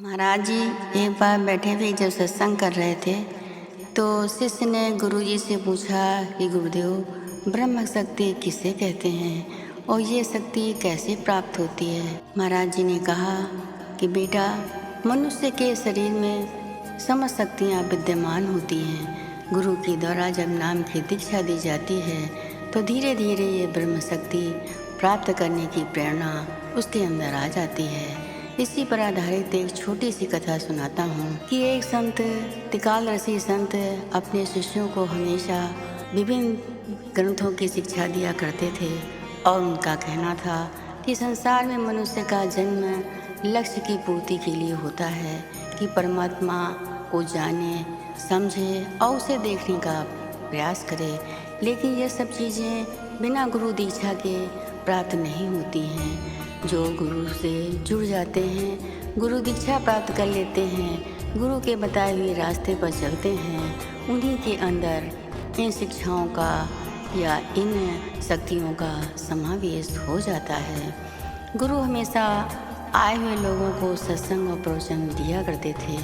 महाराज जी एक बार बैठे हुए जब सत्संग कर रहे थे तो शिष्य ने गुरुजी से पूछा कि गुरुदेव ब्रह्म शक्ति किसे कहते हैं और ये शक्ति कैसे प्राप्त होती है। महाराज जी ने कहा कि बेटा, मनुष्य के शरीर में समस्त शक्तियाँ विद्यमान होती हैं। गुरु के द्वारा जब नाम की दीक्षा दी जाती है तो धीरे धीरे ये ब्रह्म शक्ति प्राप्त करने की प्रेरणा उसके अंदर आ जाती है। इसी पर आधारित एक छोटी सी कथा सुनाता हूँ कि एक संत त्रिकाल ऋषि संत अपने शिष्यों को हमेशा विभिन्न ग्रंथों की शिक्षा दिया करते थे और उनका कहना था कि संसार में मनुष्य का जन्म लक्ष्य की पूर्ति के लिए होता है कि परमात्मा को जाने, समझे और उसे देखने का प्रयास करे। लेकिन ये सब चीज़ें बिना गुरु दीक्षा के प्राप्त नहीं होती हैं। जो गुरु से जुड़ जाते हैं, गुरु दीक्षा प्राप्त कर लेते हैं, गुरु के बताए हुए रास्ते पर चलते हैं, उन्हीं के अंदर इन शिक्षाओं का या इन शक्तियों का समावेश हो जाता है। गुरु हमेशा आए हुए लोगों को सत्संग और प्रवचन दिया करते थे।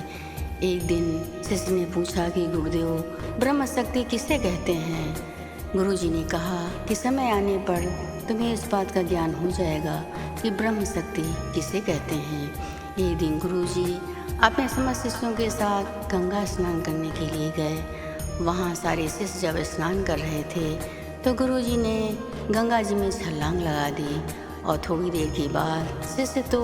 एक दिन शिष्य ने पूछा कि गुरुदेव ब्रह्म शक्ति किसे कहते हैं। गुरुजी ने कहा कि समय आने पर तुम्हें इस बात का ज्ञान हो जाएगा कि ब्रह्म शक्ति किसे कहते हैं। एक दिन गुरुजी अपने समस्त शिष्यों के साथ गंगा स्नान करने के लिए गए। वहाँ सारे शिष्य जब स्नान कर रहे थे तो गुरुजी ने गंगा जी में छलांग लगा दी और थोड़ी देर के बाद शिष्य तो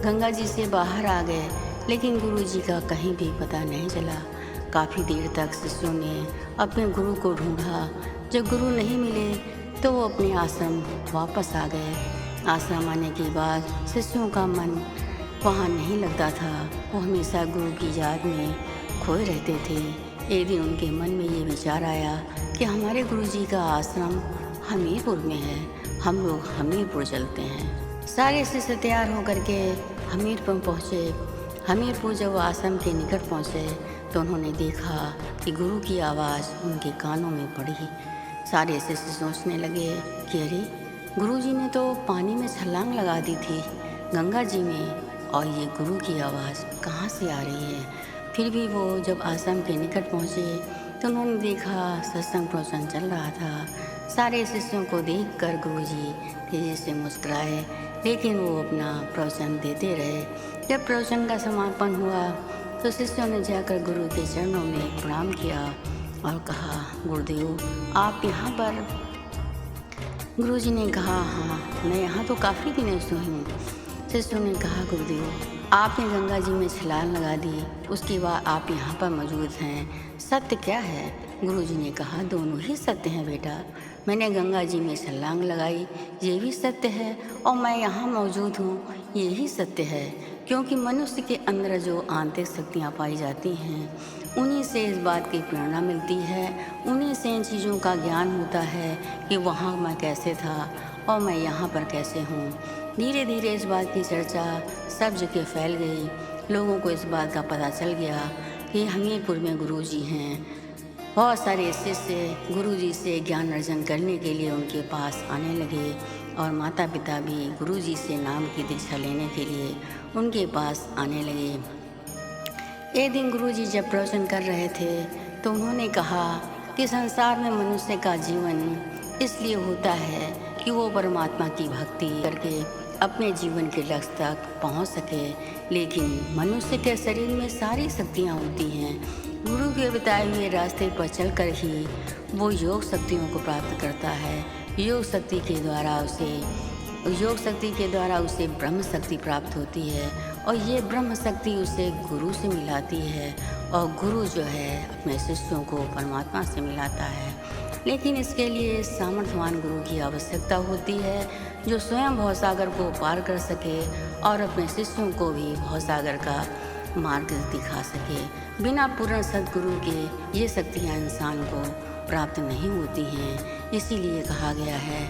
गंगा जी से बाहर आ गए, लेकिन गुरुजी का कहीं भी पता नहीं चला। काफ़ी देर तक शिष्यों ने अपने गुरु को ढूंढा। जब गुरु नहीं मिले तो वो अपने आश्रम वापस आ गए। आश्रम आने के बाद शिष्यों का मन वहाँ नहीं लगता था। वो हमेशा गुरु की याद में खोए रहते थे। एक दिन उनके मन में ये विचार आया कि हमारे गुरुजी का आश्रम हमीरपुर में है, हम लोग हमीरपुर चलते हैं। सारे शिष्य तैयार होकर के हमीरपुर पहुँचे। हमीरपुर जब वो आश्रम के निकट पहुँचे तो उन्होंने देखा कि गुरु की आवाज़ उनके कानों में पड़ी। सारे शिष्य सोचने लगे कि अरे, गुरुजी ने तो पानी में छलांग लगा दी थी गंगा जी में, और ये गुरु की आवाज़ कहाँ से आ रही है। फिर भी वो जब आश्रम के निकट पहुँचे तो उन्होंने देखा सत्संग प्रवचन चल रहा था। सारे शिष्यों को देखकर गुरुजी तेजी से मुस्कुराए, लेकिन वो अपना प्रवचन देते रहे। जब प्रवचन का समापन हुआ तो शिष्यों ने जाकर गुरु के चरणों में प्रणाम किया और कहा, गुरुदेव आप यहाँ पर। गुरुजी ने कहा, हाँ मैं यहाँ तो काफ़ी दिनों से हूँ। शिष्यों ने कहा, गुरुदेव आपने गंगा जी में छलांग लगा दी, उसके बाद आप यहाँ पर मौजूद हैं, सत्य क्या है। गुरुजी ने कहा, दोनों ही सत्य हैं बेटा। मैंने गंगा जी में छलांग लगाई, ये भी सत्य है, और मैं यहाँ मौजूद हूँ, ये ही सत्य है। क्योंकि मनुष्य के अंदर जो आंतरिक शक्तियाँ पाई जाती हैं, उन्हीं से इस बात की प्रेरणा मिलती है, उन्हीं से इन चीज़ों का ज्ञान होता है कि वहाँ मैं कैसे था और मैं यहाँ पर कैसे हूँ। धीरे धीरे इस बात की चर्चा सब जगह फैल गई। लोगों को इस बात का पता चल गया कि हमीरपुर में गुरुजी हैं। बहुत सारे शिष्य गुरुजी से ज्ञान अर्जन करने के लिए उनके पास आने लगे और माता पिता भी गुरुजी से नाम की दीक्षा लेने के लिए उनके पास आने लगे। एक दिन गुरुजी जब प्रवचन कर रहे थे तो उन्होंने कहा कि संसार में मनुष्य का जीवन इसलिए होता है कि वो परमात्मा की भक्ति करके अपने जीवन के लक्ष्य तक पहुंच सके, लेकिन मनुष्य के शरीर में सारी शक्तियां होती हैं। गुरु के बताए हुए रास्ते पर चलकर ही वो योग शक्तियों को प्राप्त करता है। योग शक्ति के द्वारा उसे ब्रह्म शक्ति प्राप्त होती है, और ये ब्रह्म शक्ति उसे गुरु से मिलाती है, और गुरु जो है अपने शिष्यों को परमात्मा से मिलाता है। लेकिन इसके लिए सामर्थ्यवान गुरु की आवश्यकता होती है, जो स्वयं भवसागर को पार कर सके और अपने शिष्यों को भी भवसागर का मार्ग दिखा सके। बिना पूर्ण सद्गुरु के ये शक्तियाँ इंसान को प्राप्त नहीं होती हैं। इसीलिए कहा गया है,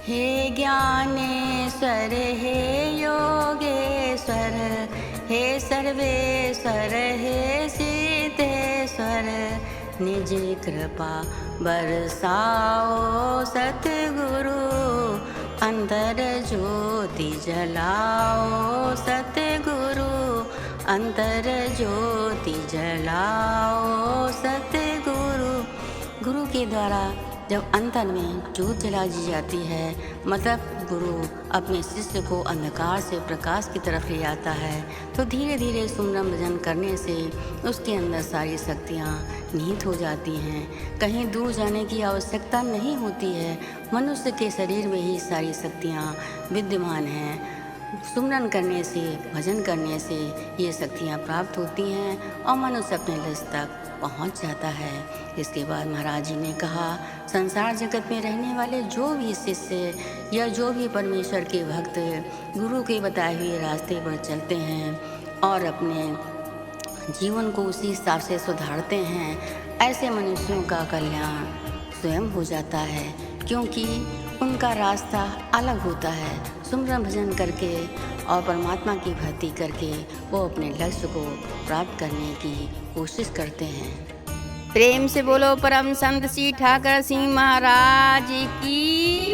हे ज्ञानेश्वर हे योगेश्वर हे सर्वेश्वर हे सिद्धेश्वर, निज कृपा बरसाओ सतगुरु, अंतर ज्योति जलाओ सतगुरु। अंतर ज्योति जलाओ सतगुरु। गुरु के द्वारा जब अंतर में ज्योत जला दी जाती है, मतलब गुरु अपने शिष्य को अंधकार से प्रकाश की तरफ ले जाता है, तो धीरे धीरे सुमरन भजन करने से उसके अंदर सारी शक्तियाँ निहित हो जाती हैं। कहीं दूर जाने की आवश्यकता नहीं होती है, मनुष्य के शरीर में ही सारी शक्तियाँ विद्यमान हैं। सुमरन करने से, भजन करने से ये शक्तियाँ प्राप्त होती हैं और मनुष्य अपने लक्ष्य तक पहुँच जाता है। इसके बाद महाराज जी ने कहा, संसार जगत में रहने वाले जो भी शिष्य या जो भी परमेश्वर के भक्त गुरु के बताए हुए रास्ते पर चलते हैं और अपने जीवन को उसी हिसाब से सुधारते हैं, ऐसे मनुष्यों का कल्याण स्वयं हो जाता है, क्योंकि उनका रास्ता अलग होता है। सुमरन भजन करके और परमात्मा की भक्ति करके वो अपने लक्ष्य को प्राप्त करने की कोशिश करते हैं। प्रेम से बोलो परम संत श्री ठाकर सिंह महाराज की।